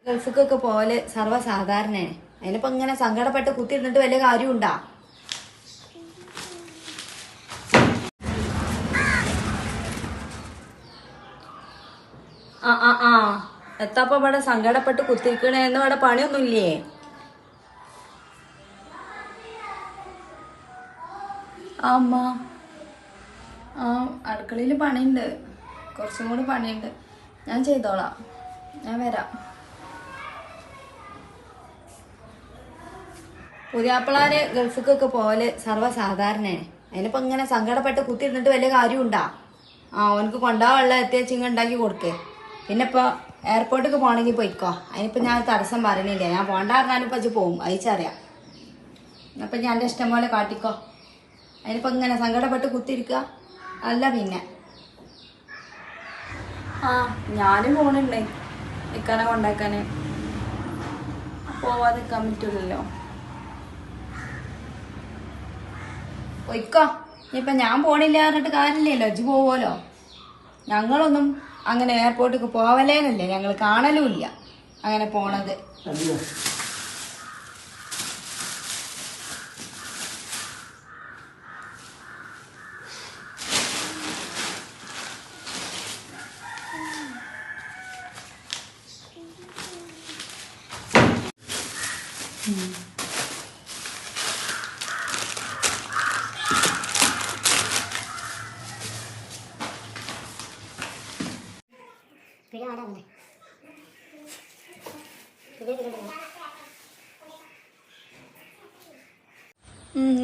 ഗൾഫിക്കൊക്കെ പോലെ സർവ്വസാധാരണയാണ്. അതിനിപ്പോ ഇങ്ങനെ സങ്കടപ്പെട്ട് കുത്തിയിരുന്നിട്ട് വലിയ കാര്യമുണ്ടാ? എത്താപ്പ ഇവിടെ സങ്കടപ്പെട്ട് കുത്തിരിക്കണേന്ന് ഇവിടെ പണിയൊന്നുമില്ലേ? അമ്മ അടുക്കളയിൽ പണിയുണ്ട്, കുറച്ചും കൂടി പണിയുണ്ട്. ഞാൻ ചെയ്തോളാം, ഞാൻ വരാം. പുതിയാപ്പിളാര് ഗൾഫിക്കൊക്കെ പോലെ സർവ്വസാധാരണയാണ്. അതിനിപ്പോ ഇങ്ങനെ സങ്കടപ്പെട്ട് കുത്തിയിരുന്നിട്ട് വലിയ കാര്യമുണ്ടാ? അവനക്ക് കൊണ്ടുപോകാനുള്ള എത്തിയച്ചിങ്ങ ഉണ്ടാക്കി കൊടുക്കേ. പിന്നെ ഇപ്പോൾ എയർപോർട്ടിലേക്ക് പോകണമെങ്കിൽ പോയിക്കോ. അതിനിപ്പോൾ ഞാൻ തടസ്സം പറയണില്ല. ഞാൻ പോണ്ടാറിനാലും ഇപ്പം പോകും, അയച്ചറിയാം. അപ്പം ഞാൻ എൻ്റെ ഇഷ്ടം പോലെ കാട്ടിക്കോ. അതിനിപ്പോൾ ഇങ്ങനെ സങ്കടപ്പെട്ട് കുത്തിയിരിക്കുക അല്ല. പിന്നെ ഞാനും പോണുണ്ട് ഇക്കാനെ കൊണ്ടാക്കാൻ. പോവാതെ നിൽക്കാൻ പറ്റില്ലല്ലോ. പൊയ്ക്കോ. ഇനിയിപ്പം ഞാൻ പോണില്ല പറഞ്ഞിട്ട് കാര്യമില്ലല്ലോ, ഇജ്ജ് പോവുമല്ലോ. ഞങ്ങളൊന്നും അങ്ങനെ എയർപോർട്ടിലേക്ക് പോവലേന്നല്ലേ, ഞങ്ങൾ കാണലുമില്ല അങ്ങനെ പോണത്.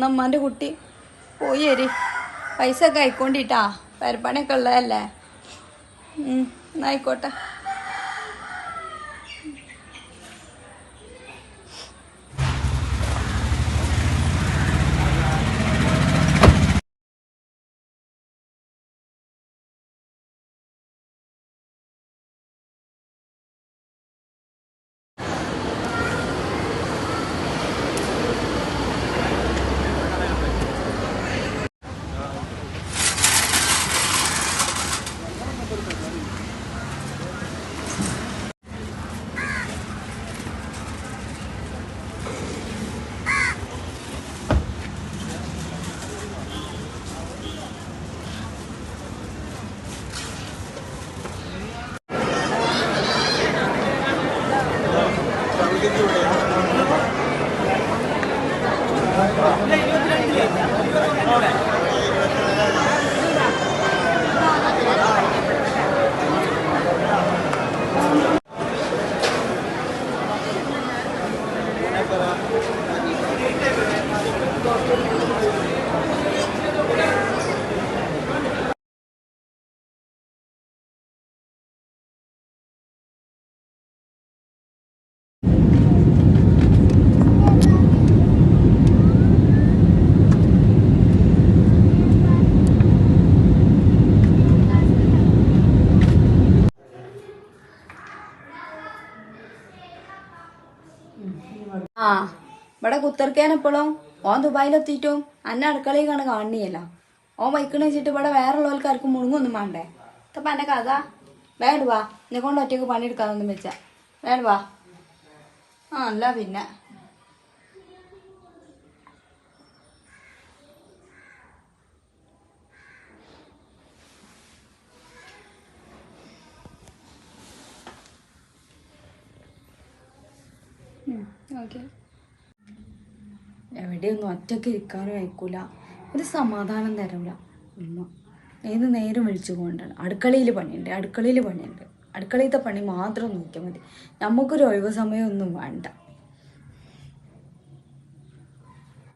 നമ്മൻ്റെ കുട്ടി പോയി വരി. പൈസ ഒക്കെ ആയിക്കൊണ്ടിട്ടാ, പരപ്പണിയൊക്കെ ഉള്ളതല്ലേ. എന്നായിക്കോട്ടെ. ഇവിടെ കുത്തിർക്കാൻ എപ്പോഴും ഓൻ ദുബായിലെത്തിയിട്ടും അന്നെ അടുക്കളയിലാണ് കാണുകയല്ലോ. ഓൻ വയ്ക്കണ വെച്ചിട്ട് ഇവിടെ വേറെ ഉള്ളവർക്കാർക്കും മുഴുങ്ങൊന്നും വേണ്ടേ? ഇതപ്പം എൻ്റെ കഥ. വേണ്ടുവാ, എന്നെ കൊണ്ട് ഒറ്റയ്ക്ക് പണിയെടുക്കാനൊന്നും വെച്ചാ വേണ്ടുവാ. അല്ല പിന്നെ ഓക്കെ. എവിടെയൊന്നും ഒറ്റയ്ക്ക് ഇരിക്കാനും അയക്കൂല, ഒരു സമാധാനം തരില്ല ഉമ്മ. ഏത് നേരം വിളിച്ചു കൊണ്ടാണ്. അടുക്കളയിൽ പണിയുണ്ട്, അടുക്കളയിലത്തെ പണി മാത്രം നോക്കിയാൽ മതി. നമുക്കൊരു ഒഴിവ് സമയമൊന്നും വേണ്ട.